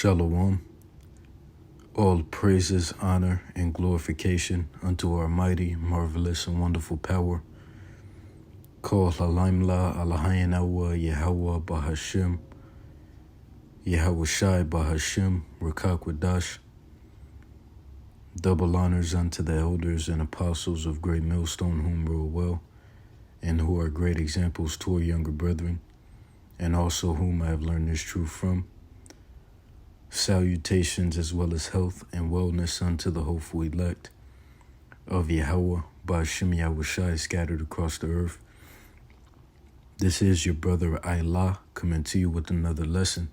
Shalom. All praises, honor, and glorification unto our mighty, marvelous, and wonderful power. Kol halaimla alahayin awa Yahweh Bahashim, Yahweh Shai Bahashim, Rakak Wadash. Double honors unto the elders and apostles of Great Millstone, whom rule well, and who are great examples to our younger brethren, and also whom I have learned this truth from. Salutations as well as health and wellness unto the hopeful elect of Yahweh Ba'ashim Yahweh Shai scattered across the earth. This is your brother Ayla coming to you with another lesson.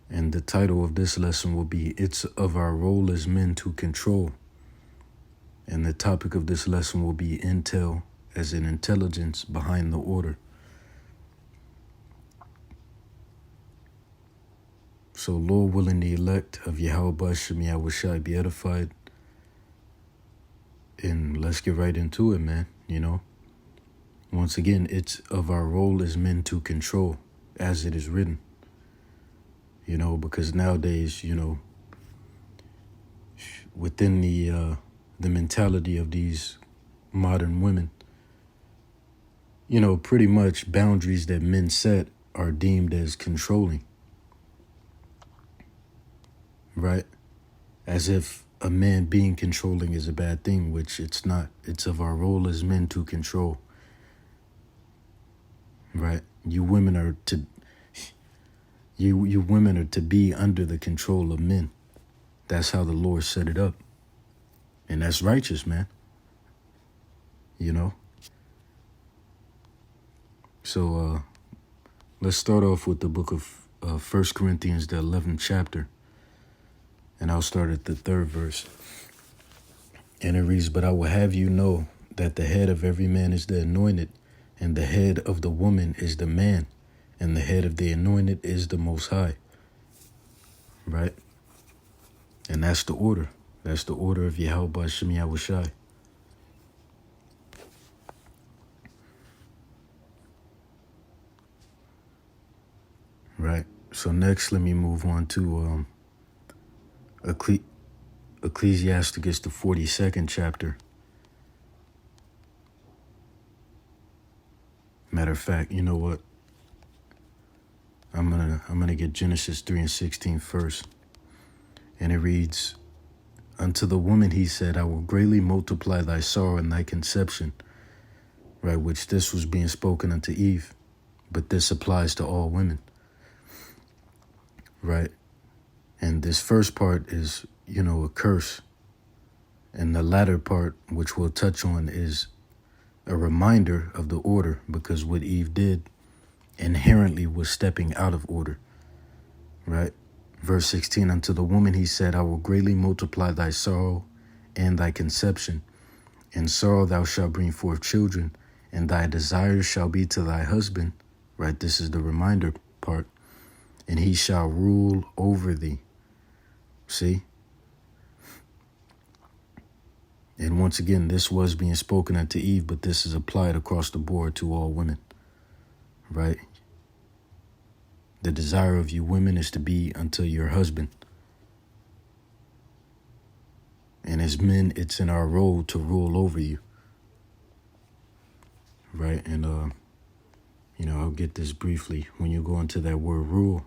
And the title of this lesson will be It's of Our Role as Men to Control. And the topic of this lesson will be Intel as an intelligence behind the order. So Lord willing, the elect of Yahweh Ba'ashim Yahweh Shai be edified. And let's get right into it, man. Once again, it's of our role as men to control, as it is written. Because nowadays, within the mentality of these modern women, pretty much boundaries that men set are deemed as controlling. Right? As if a man being controlling is a bad thing, which it's not. It's of our role as men to control. Right? You women are to be under the control of men. That's how the Lord set it up. And that's righteous, man. So let's start off with the book of 1 Corinthians, the 11th chapter. And I'll start at the 3rd verse. And it reads, "But I will have you know that the head of every man is the anointed, and the head of the woman is the man, and the head of the anointed is the Most High." Right? And that's the order. That's the order of Yahweh Ba'ashim Yahweh Shai. Right? So next, let me move on to Ecclesiasticus, the 42nd chapter. Matter of fact, you know what? I'm gonna get Genesis 3:16 first. And it reads, "Unto the woman he said, I will greatly multiply thy sorrow and thy conception." Right, which this was being spoken unto Eve, but this applies to all women. Right? And this first part is, a curse. And the latter part, which we'll touch on, is a reminder of the order, because what Eve did inherently was stepping out of order. Right? Verse 16, "Unto the woman he said, I will greatly multiply thy sorrow and thy conception. In sorrow thou shalt bring forth children, and thy desire shall be to thy husband." Right? This is the reminder part. "And he shall rule over thee." See? And once again, this was being spoken unto Eve, but this is applied across the board to all women. Right? The desire of you women is to be unto your husband. And as men, it's in our role to rule over you. Right? And, I'll get this briefly. When you go into that word rule,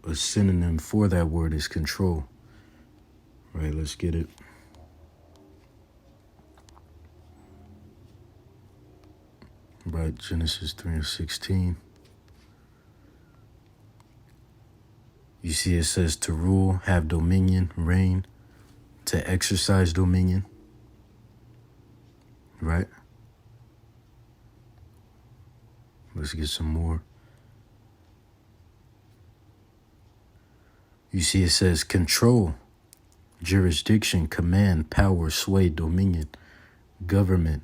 a synonym for that word is control. Right? Let's get it. Right, Genesis 3:16. You see it says to rule, have dominion, reign, to exercise dominion. Right? Let's get some more. You see it says control, jurisdiction, command, power, sway, dominion, government,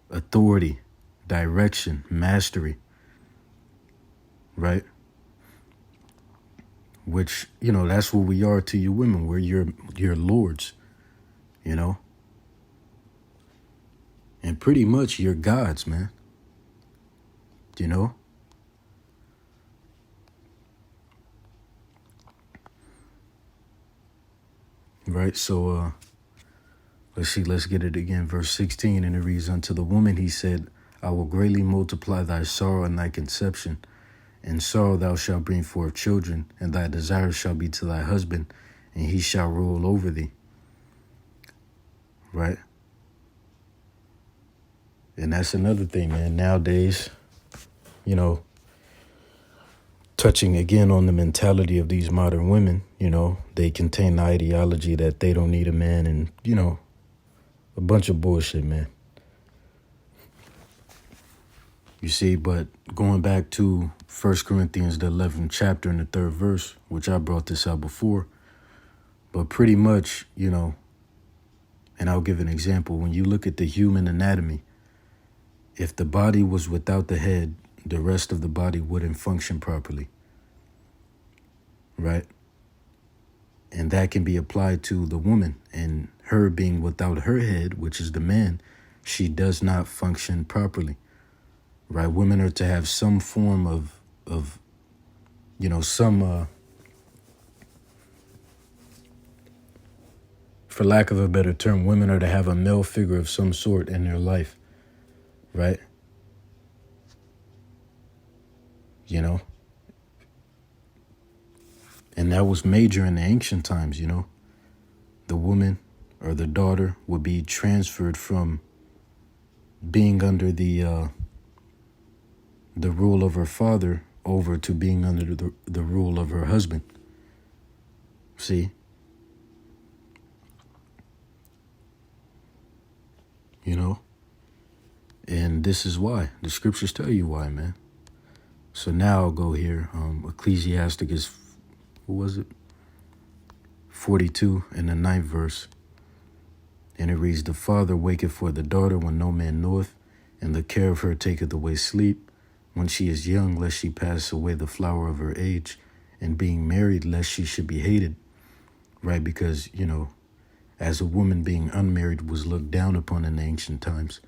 authority, direction, mastery. Right? Which, that's what we are to you women. We're your lords, And pretty much you're gods, man. Right? So let's get it again. Verse 16, and it reads, unto the woman he said, I will greatly multiply thy sorrow and thy conception. In sorrow thou shalt bring forth children, and thy desire shall be to thy husband, and he shall rule over thee. Right? And that's another thing, man. Nowadays, you know, touching again on the mentality of these modern women, you know, they contain the ideology that they don't need a man and, you know, a bunch of bullshit, man. You see, but going back to 1 Corinthians, the 11th chapter and the 3rd verse, which I brought this out before, but pretty much, you know, and I'll give an example. When you look at the human anatomy, if the body was without the head, the rest of the body wouldn't function properly, right? And that can be applied to the woman, and her being without her head, which is the man, she does not function properly, right? Women are to have some form of you know, some, for lack of a better term, women are to have a male figure of some sort in their life, right? You know? And that was major in the ancient times, you know? The woman or the daughter would be transferred from being under the rule of her father over to being under the rule of her husband. See? You know? And this is why. The scriptures tell you why, man. So now I'll go here. Ecclesiasticus, what was it? 42 in the 9th verse. And it reads, the father waketh for the daughter when no man knoweth, and the care of her taketh away sleep. When she is young, lest she pass away the flower of her age, and being married, lest she should be hated. Right? Because, you know, as a woman being unmarried was looked down upon in the ancient times.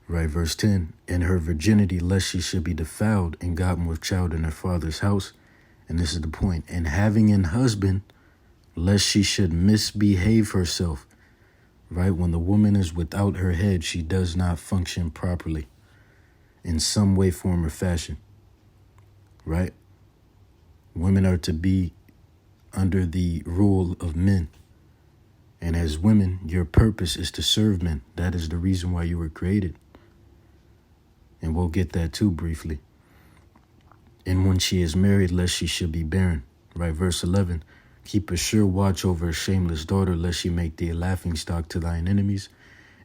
Right, verse 10, in her virginity, lest she should be defiled and gotten with child in her father's house. And this is the point. And having an husband, lest she should misbehave herself. Right, when the woman is without her head, she does not function properly in some way, form, or fashion. Right? Women are to be under the rule of men. And as women, your purpose is to serve men. That is the reason why you were created. And we'll get that too briefly. And when she is married, lest she should be barren. Right, verse 11. Keep a sure watch over a shameless daughter, lest she make thee a laughingstock to thine enemies,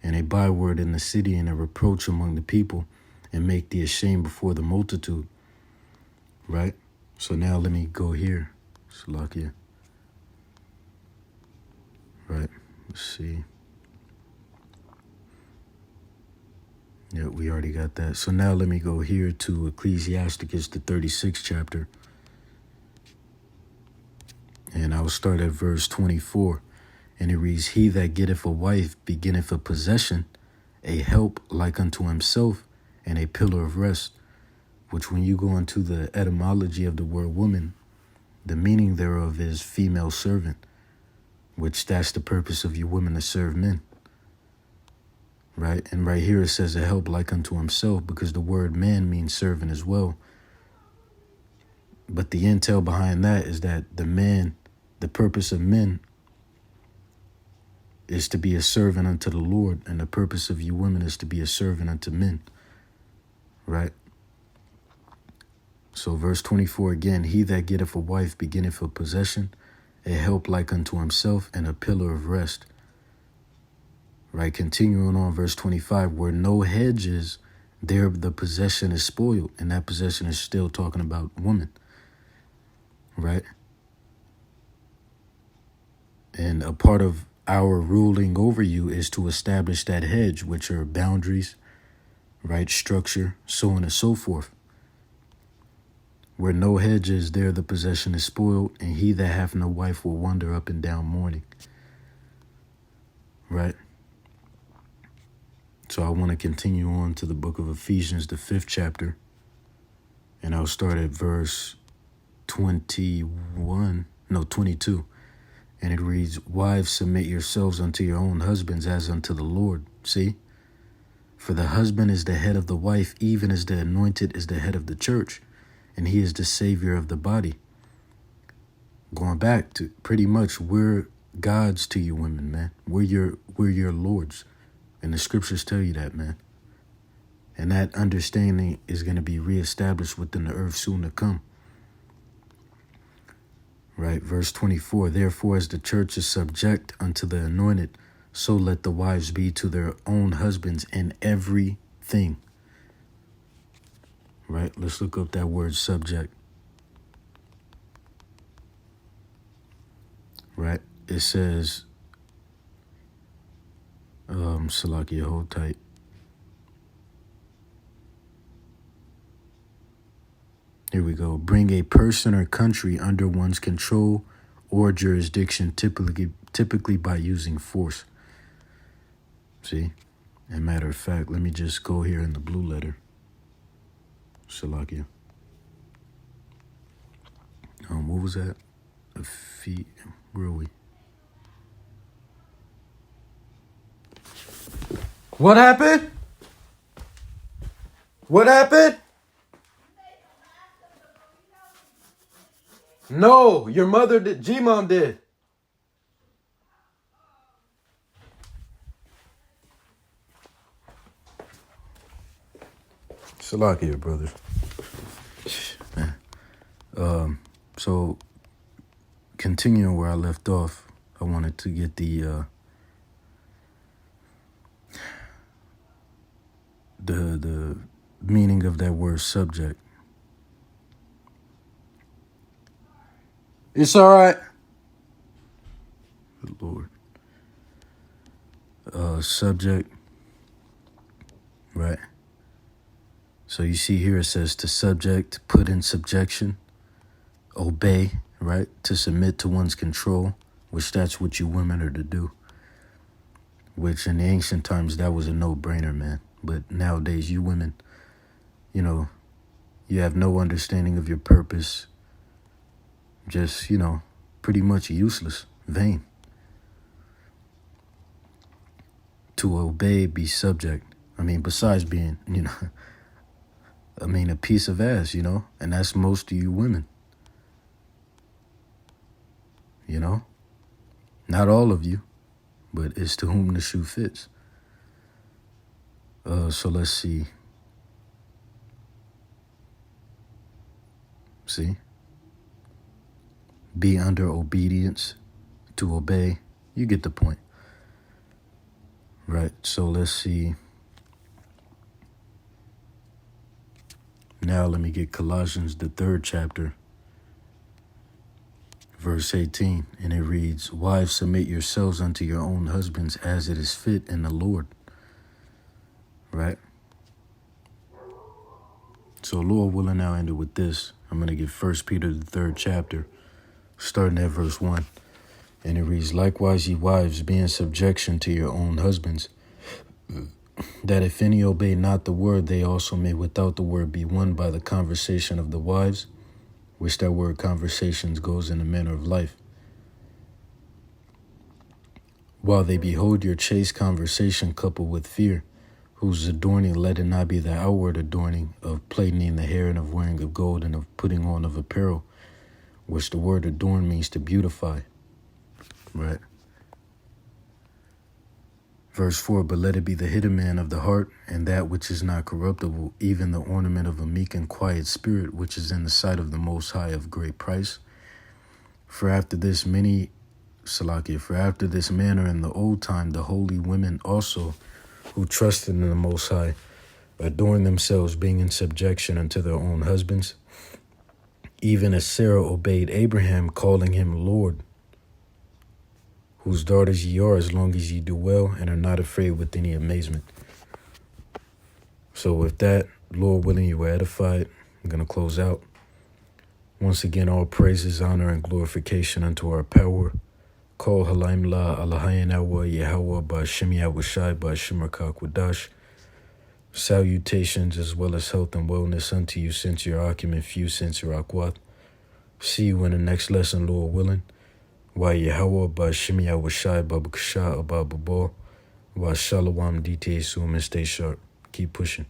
and a byword in the city, and a reproach among the people, and make thee ashamed before the multitude. Right? So now let me go here. Salakia. Right, let's see. Yeah, we already got that. So now let me go here to Ecclesiasticus, the 36th chapter. And I'll start at verse 24. And it reads, he that getteth a wife beginneth a possession, a help like unto himself, and a pillar of rest. Which when you go into the etymology of the word woman, the meaning thereof is female servant. Which that's the purpose of you women, to serve men. Right? And right here it says a help like unto himself, because the word man means servant as well. But the intel behind that is that the purpose of men is to be a servant unto the Lord, and the purpose of you women is to be a servant unto men. Right? So verse 24 again, he that getteth a wife beginneth a possession, a help like unto himself, and a pillar of rest. Right, continuing on verse 25, where no hedge is, there the possession is spoiled, and that possession is still talking about woman. Right? And a part of our ruling over you is to establish that hedge, which are boundaries, right, structure, so on and so forth. Where no hedge is, there the possession is spoiled, and he that hath no wife will wander up and down mourning. Right? So I want to continue on to the book of Ephesians, the 5th chapter, and I'll start at verse 21. No, 22. And it reads, wives, submit yourselves unto your own husbands as unto the Lord. See? For the husband is the head of the wife, even as the anointed is the head of the church, and he is the savior of the body. Going back to pretty much, we're gods to you women, man. We're your lords. And the scriptures tell you that, man. And that understanding is going to be reestablished within the earth soon to come. Right, verse 24, therefore as the church is subject unto the anointed, so let the wives be to their own husbands in everything. Right, let's look up that word subject. Right, it says, Salakia, hold tight. Here we go. Bring a person or country under one's control or jurisdiction, typically by using force. See? And matter of fact, let me just go here in the blue letter. Salakia. What was that? Where are we? What happened? What happened? No, your mother did. G-Mom did. Salakia, brothers. So, continuing where I left off, I wanted to get the meaning of that word subject. It's all right. Good Lord. Subject. Right. So you see here it says to subject, put in subjection, obey, right? To submit to one's control, which that's what you women are to do. Which in the ancient times, that was a no-brainer, man. But nowadays, you women, you know, you have no understanding of your purpose. Just, pretty much useless, vain. To obey, be subject. I mean, besides being, a piece of ass, and that's most of you women. Not all of you, but it's to whom the shoe fits. So let's see. See? Be under obedience, to obey. You get the point. Right, so let's see. Now let me get Colossians, the 3rd chapter, verse 18. And it reads, wives, submit yourselves unto your own husbands as it is fit in the Lord. Right? So Lord willing, now end it with this. I'm going to get 1 Peter, the 3rd chapter, starting at verse 1. And it reads, likewise, ye wives, be in subjection to your own husbands, that if any obey not the word, they also may without the word be won by the conversation of the wives, which that word conversations goes in the manner of life. While they behold your chaste conversation coupled with fear, whose adorning let it not be the outward adorning of plaiting the hair and of wearing of gold and of putting on of apparel, which the word adorn means to beautify. Right. Verse 4, but let it be the hidden man of the heart, and that which is not corruptible, even the ornament of a meek and quiet spirit, which is in the sight of the Most High of great price. For after this manner in the old time, the holy women also, who trusted in the Most High, adorned themselves, being in subjection unto their own husbands, even as Sarah obeyed Abraham, calling him Lord, whose daughters ye are, as long as ye do well and are not afraid with any amazement. So with that, Lord willing, you were edified. I'm going to close out. Once again, all praises, honor, and glorification unto our power. Call Halaim La Alahayan Awa Yahweh Ba'Shem Yahushai Ba'Shem Rakak. Salutations as well as health and wellness unto you, since your Akim and few since your Akwat. See you in the next lesson, Lord willing. Wa Yahweh ba Shimya wa Shai Baba Kasha Abba Babo. Wa Shalawam DTA Sum and stay sharp. Keep pushing.